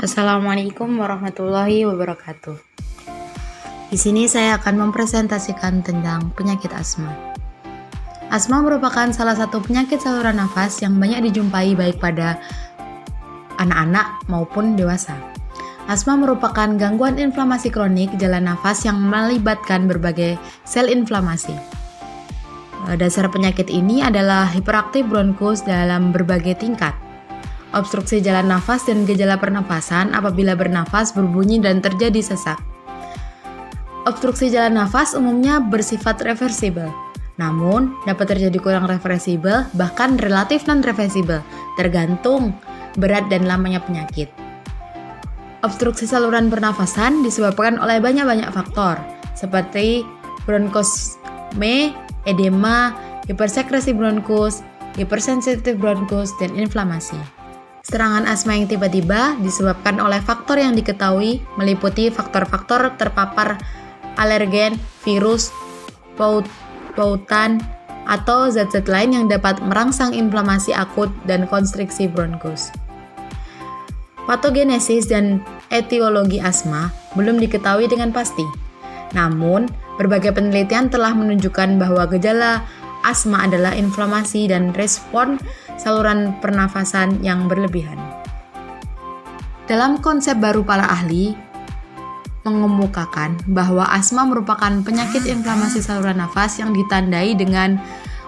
Assalamualaikum warahmatullahi wabarakatuh. Di sini saya akan mempresentasikan tentang penyakit asma. Asma merupakan salah satu penyakit saluran nafas yang banyak dijumpai baik pada anak-anak maupun dewasa. Asma merupakan gangguan inflamasi kronik jalan nafas yang melibatkan berbagai sel inflamasi. Dasar penyakit ini adalah hiperaktif bronkus dalam berbagai tingkat. Obstruksi jalan nafas dan gejala pernafasan apabila bernafas berbunyi dan terjadi sesak. Obstruksi jalan nafas umumnya bersifat reversibel, namun dapat terjadi kurang reversibel bahkan relatif non-reversibel, tergantung berat dan lamanya penyakit. Obstruksi saluran pernafasan disebabkan oleh banyak faktor, seperti bronkosme, edema, hipersekresi bronkus, hipersensitif bronkus, dan inflamasi. Serangan asma yang tiba-tiba disebabkan oleh faktor yang diketahui meliputi faktor-faktor terpapar alergen, virus, pautan, atau zat-zat lain yang dapat merangsang inflamasi akut dan konstriksi bronkus. Patogenesis dan etiologi asma belum diketahui dengan pasti. Namun, berbagai penelitian telah menunjukkan bahwa gejala asma adalah inflamasi dan respon saluran pernafasan yang berlebihan. Dalam konsep baru para ahli mengemukakan bahwa asma merupakan penyakit inflamasi saluran nafas yang ditandai dengan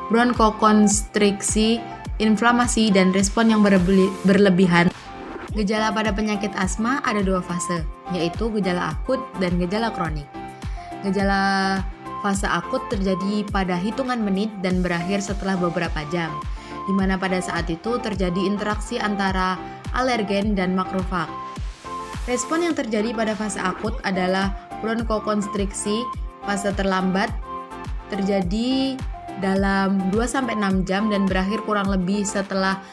bronkokonstriksi, inflamasi, dan respon yang berlebihan. Gejala pada penyakit asma ada dua fase, yaitu gejala akut dan gejala kronik. Gejala fase akut terjadi pada hitungan menit dan berakhir setelah beberapa jam, di mana pada saat itu terjadi interaksi antara alergen dan makrofag. Respon yang terjadi pada fase akut adalah bronkokonstriksi. Fase terlambat terjadi dalam 2-6 jam dan berakhir kurang lebih setelah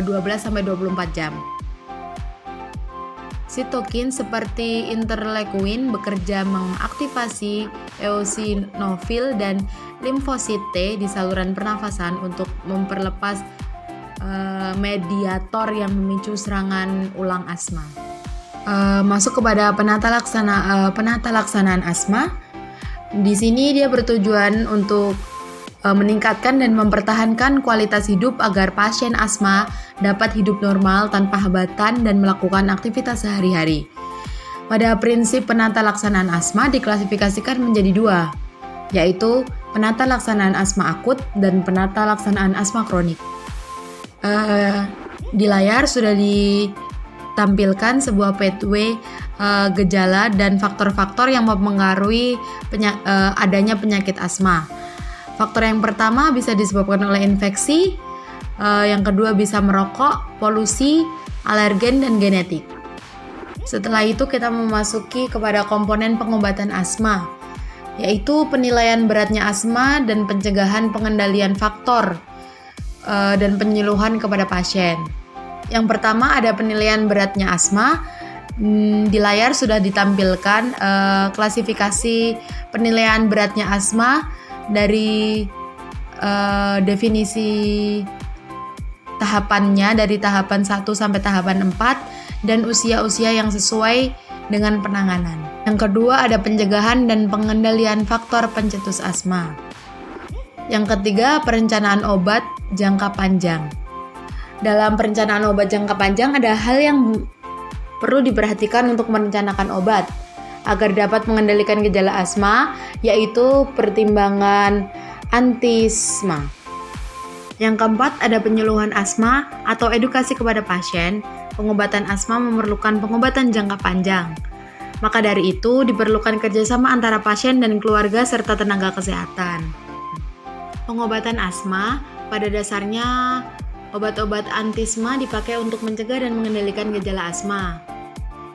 12-24 jam. Sitokin seperti interleukin bekerja mengaktifasi eosinofil dan limfosit T di saluran pernafasan untuk memperlepas mediator yang memicu serangan ulang asma. Masuk kepada penata laksanaan asma. Di sini dia bertujuan untuk meningkatkan dan mempertahankan kualitas hidup agar pasien asma dapat hidup normal tanpa hambatan dan melakukan aktivitas sehari-hari. Pada prinsip penata laksanaan asma diklasifikasikan menjadi dua, yaitu penata laksanaan asma akut dan penata laksanaan asma kronik. Di layar sudah ditampilkan sebuah pathway gejala dan faktor-faktor yang mempengaruhi adanya penyakit asma. Faktor yang pertama bisa disebabkan oleh infeksi, yang kedua bisa merokok, polusi, alergen, dan genetik. Setelah itu kita memasuki kepada komponen pengobatan asma, yaitu penilaian beratnya asma dan pencegahan pengendalian faktor dan penyuluhan kepada pasien. Yang pertama ada penilaian beratnya asma. Di layar sudah ditampilkan klasifikasi penilaian beratnya asma dari definisi tahapannya dari tahapan 1 sampai tahapan 4 dan usia-usia yang sesuai dengan penanganan. Yang kedua ada pencegahan dan pengendalian faktor pencetus asma. Yang ketiga perencanaan obat jangka panjang. Dalam perencanaan obat jangka panjang ada hal yang perlu diperhatikan untuk merencanakan obat agar dapat mengendalikan gejala asma, yaitu pertimbangan antisma. Yang keempat ada penyuluhan asma atau edukasi kepada pasien. Pengobatan asma memerlukan pengobatan jangka panjang. Maka dari itu diperlukan kerjasama antara pasien dan keluarga serta tenaga kesehatan. Pengobatan asma pada dasarnya obat-obat antisma dipakai untuk mencegah dan mengendalikan gejala asma.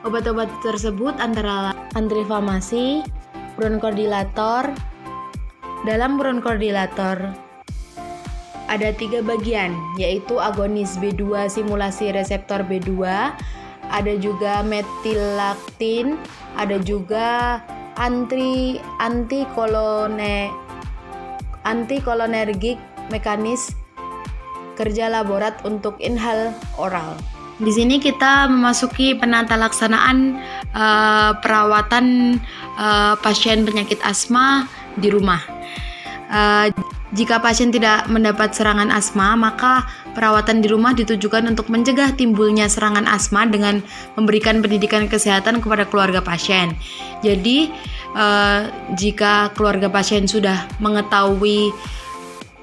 Obat-obat tersebut antara antiinflamasi, bronkodilator. Dalam bronkodilator ada 3 bagian, yaitu agonis B2 simulasi reseptor B2, ada juga metilaktin, ada juga antikolinergik mekanis kerja laborat untuk inhal oral. Di sini kita memasuki penata laksanaan perawatan pasien penyakit asma di rumah. Jika pasien tidak mendapat serangan asma, maka perawatan di rumah ditujukan untuk mencegah timbulnya serangan asma dengan memberikan pendidikan kesehatan kepada keluarga pasien. Jadi, jika keluarga pasien sudah mengetahui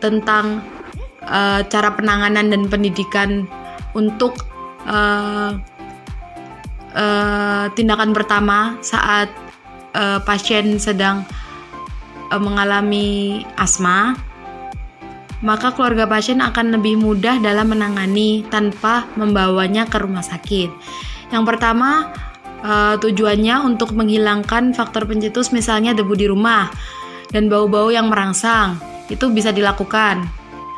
tentang cara penanganan dan pendidikan untuk tindakan pertama saat pasien sedang mengalami asma, maka keluarga pasien akan lebih mudah dalam menangani tanpa membawanya ke rumah sakit. Yang pertama, tujuannya untuk menghilangkan faktor pencetus, misalnya debu di rumah dan bau-bau yang merangsang. Itu bisa dilakukan.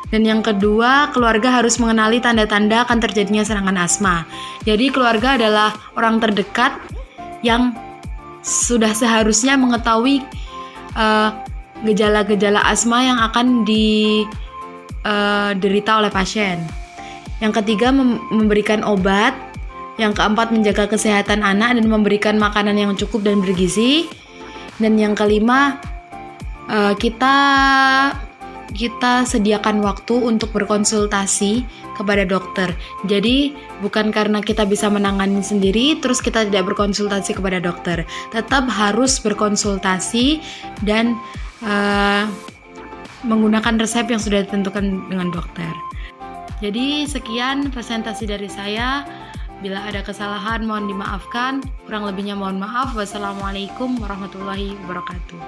Dan yang kedua, keluarga harus mengenali tanda-tanda akan terjadinya serangan asma. Jadi keluarga adalah orang terdekat yang sudah seharusnya mengetahui gejala-gejala asma yang akan diderita oleh pasien. Yang ketiga, memberikan obat. Yang keempat, menjaga kesehatan anak dan memberikan makanan yang cukup dan bergizi. Dan yang kelima, kita sediakan waktu untuk berkonsultasi kepada dokter. Jadi bukan karena kita bisa menangani sendiri terus kita tidak berkonsultasi kepada dokter. Tetap harus berkonsultasi dan menggunakan resep yang sudah ditentukan dengan dokter. Jadi sekian presentasi dari saya. Bila ada kesalahan mohon dimaafkan. Kurang lebihnya mohon maaf. Wassalamualaikum warahmatullahi wabarakatuh.